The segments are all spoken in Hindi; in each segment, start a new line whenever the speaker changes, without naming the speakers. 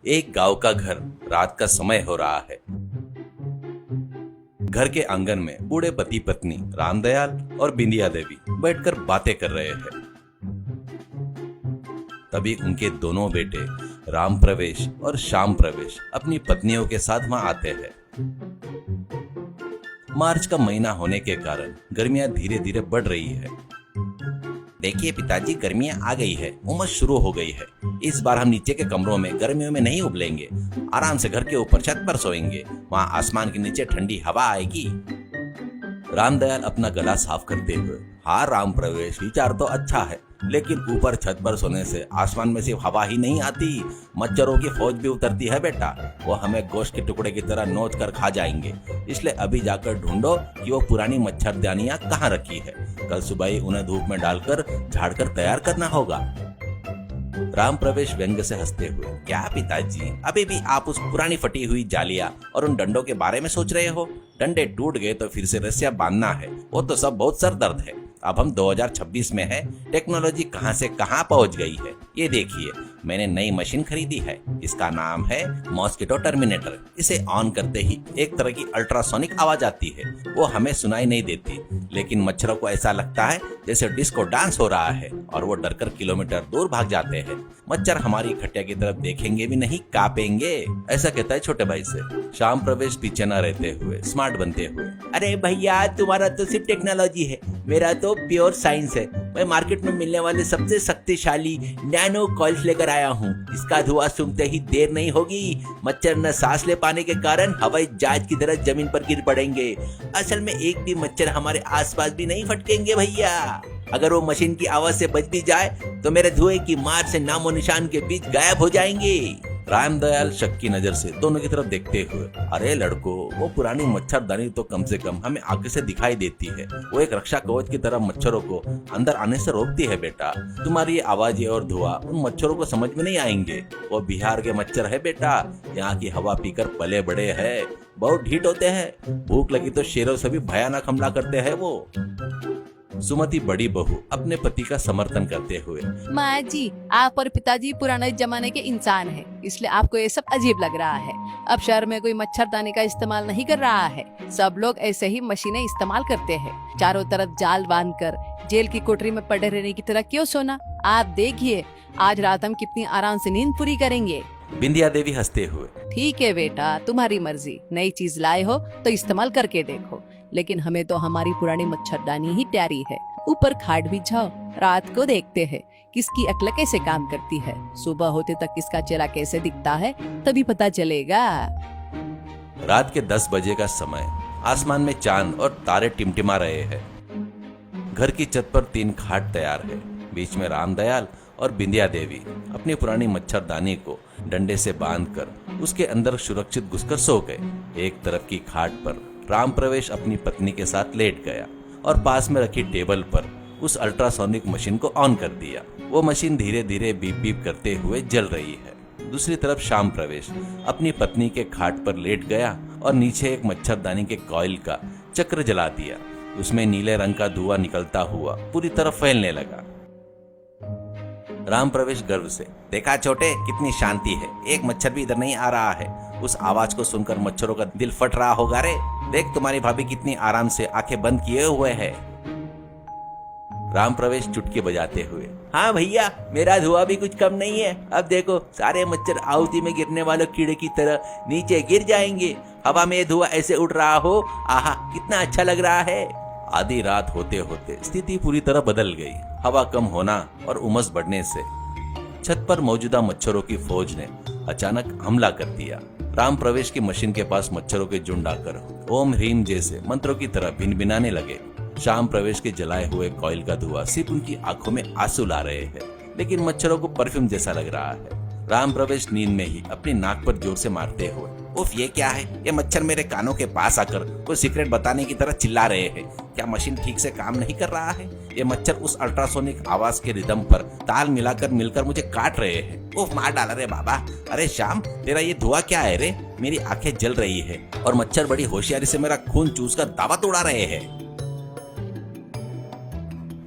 एक गांव का घर, रात का समय हो रहा है। घर के आंगन में बूढ़े पति पत्नी रामदयाल और बिंदिया देवी बैठकर बातें कर रहे हैं। तभी उनके दोनों बेटे राम प्रवेश और श्याम प्रवेश अपनी पत्नियों के साथ वहां आते हैं। मार्च का महीना होने के कारण गर्मियां धीरे धीरे बढ़ रही है। देखिए पिताजी, गर्मियां आ गई है, उमस शुरू हो गई है। इस बार हम नीचे के कमरों में गर्मियों में नहीं उबलेंगे, आराम से घर के ऊपर छत पर सोएंगे। वहाँ आसमान के नीचे ठंडी हवा आएगी। रामदयाल अपना गला साफ करते हुए, हाँ राम प्रवेश, विचार तो अच्छा है, लेकिन ऊपर छत पर सोने से आसमान में सिर्फ हवा ही नहीं आती, मच्छरों की फौज भी उतरती है बेटा। वो हमें गोश्त के टुकड़े की तरह नोच कर खा जाएंगे। इसलिए अभी जाकर ढूंढो कि वो पुरानी मच्छरदानियां कहाँ रखी है। कल सुबह ही उन्हें धूप में डालकर झाड़कर तैयार करना होगा। राम प्रवेश व्यंग से हंसते हुए, क्या पिताजी, अभी भी आप उस पुरानी फटी हुई जालियां और उन डंडों के बारे में सोच रहे हो? डंडे टूट गए तो फिर से रस्सियां बांधना है, वो तो सब बहुत सर दर्द है। अब हम 2026 में है, टेक्नोलॉजी कहां से कहां पहुंच गई है। ये देखिए, मैंने नई मशीन खरीदी है, इसका नाम है मॉस्किटो टर्मिनेटर। इसे ऑन करते ही एक तरह की अल्ट्रासोनिक आवाज आती है। वो हमें सुनाई नहीं देती, लेकिन मच्छरों को ऐसा लगता है जैसे डिस्को डांस हो रहा है और वो डरकर किलोमीटर दूर भाग जाते हैं। मच्छर हमारी खटिया की तरफ देखेंगे भी नहीं, कांपेंगे। ऐसा कहता है छोटे भाई से श्याम प्रवेश पीछे न रहते हुए, स्मार्ट बनते हुए। अरे भैया, तुम्हारा तो सिर्फ टेक्नोलॉजी है, मेरा तो प्योर साइंस है। मैं मार्केट में मिलने वाले सबसे शक्तिशाली नैनो कॉइल्स लेकर आया हूँ। इसका धुआं सूंघते ही देर नहीं होगी, मच्छर न सांस ले पाने के कारण हवाई जहाज की तरह जमीन पर गिर पड़ेंगे। असल में एक भी मच्छर हमारे आसपास भी नहीं फटकेंगे भैया। अगर वो मशीन की आवाज से बच भी जाए तो मेरे धुएं की मार से नामो निशान के बीच गायब हो जाएंगे। रामदयाल शक की नजर से दोनों की तरफ देखते हुए, अरे लड़को, वो पुरानी मच्छरदानी तो कम से कम हमें आंखें से दिखाई देती है। वो एक रक्षा कवच की तरह मच्छरों को अंदर आने से रोकती है बेटा। तुम्हारी आवाजें और धुआं उन मच्छरों को समझ में नहीं आएंगे। वो बिहार के मच्छर है बेटा, यहाँ की हवा पीकर पले बड़े हैं, बहुत ढीठ होते हैं। भूख लगी तो शेरों से भी भयानक हमला करते हैं वो। सुमति बड़ी बहू अपने पति का समर्थन करते हुए,
माँ जी, आप और पिताजी पुराने जमाने के इंसान हैं, इसलिए आपको ये सब अजीब लग रहा है। अब शहर में कोई मच्छरदानी का इस्तेमाल नहीं कर रहा है, सब लोग ऐसे ही मशीनें इस्तेमाल करते हैं। चारों तरफ जाल बांधकर जेल की कोठरी में पड़े रहने की तरह क्यों सोना? आप देखिए, आज रात हम कितनी आराम से नींद पूरी करेंगे।
बिंदिया देवी हंसते हुए,
ठीक है बेटा, तुम्हारी मर्जी। नई चीज लाए हो तो इस्तेमाल करके देखो, लेकिन हमें तो हमारी पुरानी मच्छरदानी ही प्यारी है। ऊपर खाट बिछाओ, रात को देखते हैं किसकी अक्ल कैसे काम करती है। सुबह होते तक किसका चेहरा कैसे दिखता है, तभी पता चलेगा।
रात के 10 बजे का समय, आसमान में चांद और तारे टिमटिमा रहे हैं। घर की छत पर 3 खाट तैयार है। बीच में रामदयाल और बिंदिया देवी अपनी पुरानी मच्छरदानी को डंडे से बांधकर उसके अंदर सुरक्षित घुसकर सो गए। एक तरफ की खाट पर राम प्रवेश अपनी पत्नी के साथ लेट गया और पास में रखी टेबल पर उस अल्ट्रासोनिक मशीन को ऑन कर दिया। वो मशीन धीरे धीरे बीप बीप करते हुए जल रही है। दूसरी तरफ श्याम प्रवेश अपनी पत्नी के खाट पर लेट गया और नीचे एक मच्छरदानी के कॉइल का चक्र जला दिया। उसमें नीले रंग का धुआं निकलता हुआ पूरी तरफ फैलने लगा। राम प्रवेश गर्व से, देखा छोटे, कितनी शांति है, एक मच्छर भी इधर नहीं आ रहा है। उस आवाज को सुनकर मच्छरों का दिल फट रहा होगा रे। देख तुम्हारी भाभी कितनी आराम से आंखें बंद किए हुए है। राम प्रवेश चुटकी बजाते हुए, हाँ भैया, मेरा धुआं भी कुछ कम नहीं है। अब देखो, सारे मच्छर आहुति में गिरने वाले कीड़े की तरह नीचे गिर जाएंगे। हवा में धुआं ऐसे उड़ रहा हो, आहा कितना अच्छा लग रहा है। आधी रात होते होते स्थिति पूरी तरह बदल गई। हवा कम होना और उमस बढ़ने से छत पर मौजूदा मच्छरों की फौज ने अचानक हमला कर दिया। राम प्रवेश की मशीन के पास मच्छरों के झुंड आकर ओम ह्रीम जैसे मंत्रों की तरह भिनभिनाने लगे। श्याम प्रवेश के जलाए हुए कॉइल का धुआं सिर्फ उनकी आंखों में आंसू ला रहे हैं, लेकिन मच्छरों को परफ्यूम जैसा लग रहा है। राम प्रवेश नींद में ही अपनी नाक पर जोर से मारते हुए, उफ, ये क्या है? ये मच्छर मेरे कानों के पास आकर कोई सीक्रेट बताने की तरह चिल्ला रहे हैं। क्या मशीन ठीक से काम नहीं कर रहा है? ये मच्छर उस अल्ट्रासोनिक आवाज के रिदम पर ताल मिलकर मुझे काट रहे हैं। उफ, मार डाला रे बाबा। अरे श्याम, तेरा ये धुआं क्या है रे? मेरी आंखें जल रही है और मच्छर बड़ी होशियारी से मेरा खून चूस कर दावत उड़ा रहे हैं।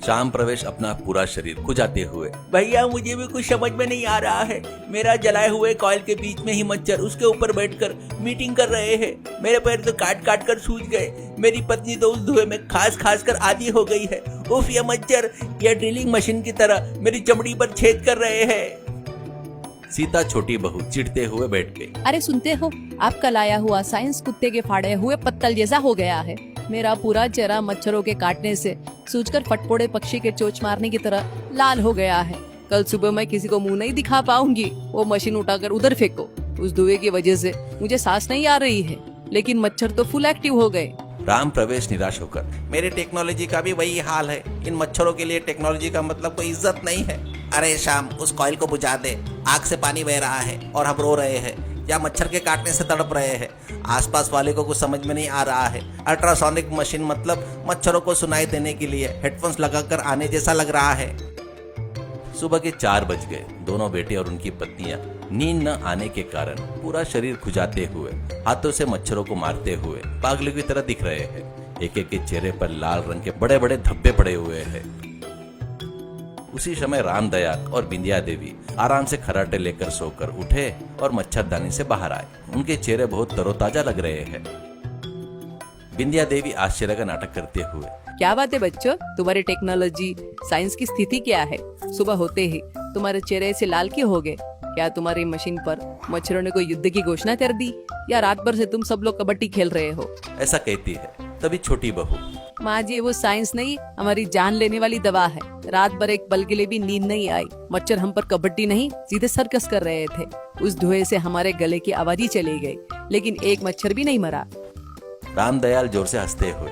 शाम प्रवेश अपना पूरा शरीर खुजाते हुए, भैया मुझे भी कुछ समझ में नहीं आ रहा है। मेरा जलाए हुए कॉइल के बीच में ही मच्छर उसके ऊपर बैठकर मीटिंग कर रहे हैं। मेरे पैर तो काट काट कर सूज गए। मेरी पत्नी तो उस धुएं में खास खास कर आदी हो गई है। उफ, ये मच्छर ये ड्रिलिंग मशीन की तरह मेरी चमड़ी पर छेद कर रहे हैं। सीता छोटी बहू चिढ़ते हुए बैठ गई।
अरे सुनते हो, आपका लाया हुआ साइंस कुत्ते के फाड़े हुए पत्तल जैसा हो गया है। मेरा पूरा चेहरा मच्छरों के काटने से सूजकर फटफोड़े पक्षी के चोंच मारने की तरह लाल हो गया है। कल सुबह मैं किसी को मुंह नहीं दिखा पाऊंगी। वो मशीन उठाकर उधर फेंको। उस धुएं की वजह से मुझे सांस नहीं आ रही है, लेकिन मच्छर तो फुल एक्टिव हो गए।
राम प्रवेश निराश होकर, मेरी टेक्नोलॉजी का भी वही हाल है। इन मच्छरों के लिए टेक्नोलॉजी का मतलब कोई इज्जत नहीं है। अरे शाम, उस कॉइल को बुझा दे। आग से पानी बह रहा है और हम रो रहे हैं या मच्छर के काटने से तड़प रहे हैं। आसपास वाले को कुछ समझ में नहीं आ रहा है। अल्ट्रासोनिक मशीन मतलब मच्छरों को सुनाई देने के लिए हेडफोन्स लगाकर आने जैसा लग रहा है। सुबह के 4 बज गए। दोनों बेटे और उनकी पत्नियां नींद न आने के कारण पूरा शरीर खुजाते हुए, हाथों से मच्छरों को मारते हुए पागलों की तरह दिख रहे हैं। एक एक के चेहरे पर लाल रंग के बड़े बड़े धब्बे पड़े हुए हैं। उसी समय रामदयाल और बिंदिया देवी आराम से खर्राटे लेकर सोकर उठे और मच्छरदानी से बाहर आए। उनके चेहरे बहुत तरोताजा लग रहे हैं। बिंदिया देवी आश्चर्य का नाटक करते हुए,
क्या बात है बच्चों, तुम्हारी टेक्नोलॉजी साइंस की स्थिति क्या है? सुबह होते ही तुम्हारे चेहरे से लाल क्यों हो गए? क्या तुम्हारी मशीन पर मच्छरों ने कोई युद्ध की घोषणा कर दी, या रात भर से तुम सब लोग कबड्डी खेल रहे हो?
ऐसा कहती है। तभी छोटी बहू,
माँ जी, वो साइंस नहीं, हमारी जान लेने वाली दवा है। रात भर एक पल के लिए भी नींद नहीं आई। मच्छर हम पर कबड्डी नहीं, सीधे सर्कस कर रहे थे। उस धुएं से हमारे गले की आवाज ही चली गई, लेकिन एक मच्छर भी नहीं मरा।
रामदयाल जोर से हंसते हुए,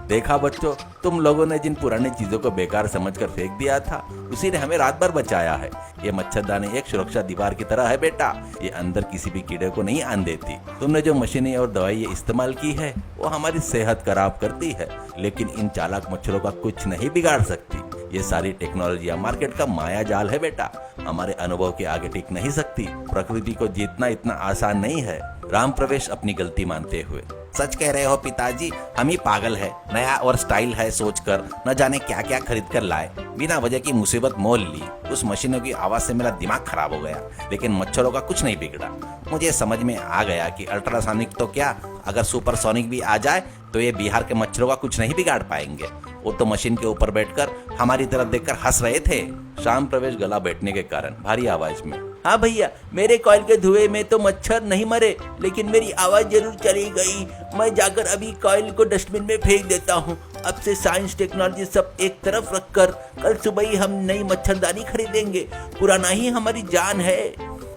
देखा बच्चों, तुम लोगों ने जिन पुरानी चीजों को बेकार समझकर फेंक दिया था, उसी ने हमें रात भर बचाया है। ये मच्छरदानी एक सुरक्षा दीवार की तरह है बेटा। ये अंदर किसी भी कीड़े को नहीं आने देती। तुमने जो मशीनें और दवाई इस्तेमाल की है वो हमारी सेहत खराब करती है, लेकिन इन चालाक मच्छरों का कुछ नहीं बिगाड़ सकती। ये सारी टेक्नोलॉजी मार्केट का माया जाल है बेटा। हमारे अनुभव के आगे टिक नहीं सकती। प्रकृति को जीतना इतना आसान नहीं है। राम प्रवेश अपनी गलती मानते हुए, सच कह रहे हो पिताजी, हम ही पागल है। नया और स्टाइल है सोचकर न जाने क्या क्या खरीद कर लाए। बिना वजह की मुसीबत मोल ली। उस मशीनों की आवाज से मेरा दिमाग खराब हो गया, लेकिन मच्छरों का कुछ नहीं बिगड़ा। मुझे समझ में आ गया कि अल्ट्रासोनिक तो क्या, अगर सुपरसोनिक भी आ जाए तो ये बिहार के मच्छरों का कुछ नहीं बिगाड़ पाएंगे। वो तो मशीन के ऊपर बैठकर हमारी तरफ देखकर हंस रहे थे। शाम प्रवेश गला बैठने के कारण भारी आवाज में, हाँ भैया, मेरे कॉइल के धुएं में तो मच्छर नहीं मरे, लेकिन मेरी आवाज जरूर चली गई। मैं जाकर अभी कॉइल को डस्टबिन में फेंक देता हूँ। अब से साइंस टेक्नोलॉजी सब एक तरफ रखकर कल सुबह ही हम नई मच्छरदानी खरीदेंगे। पुराना ही हमारी जान है।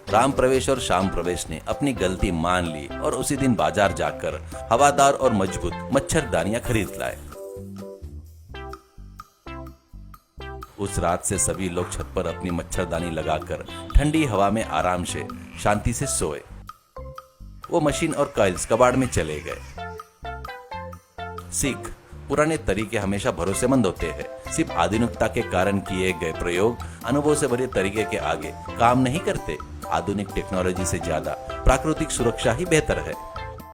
राम प्रवेश और शाम प्रवेश ने अपनी गलती मान ली और उसी दिन बाजार जाकर हवादार और मजबूत मच्छरदानियां खरीद लाए। उस रात से सभी लोग छत पर अपनी मच्छरदानी लगाकर ठंडी हवा में आराम से शांति से सोए। वो मशीन और कॉइल्स कबाड़ में चले गए। सीख, पुराने तरीके हमेशा भरोसेमंद होते हैं। सिर्फ आधुनिकता के कारण किए गए प्रयोग अनुभव से भरे तरीके के आगे काम नहीं करते। आधुनिक टेक्नोलॉजी से ज्यादा प्राकृतिक सुरक्षा ही बेहतर है।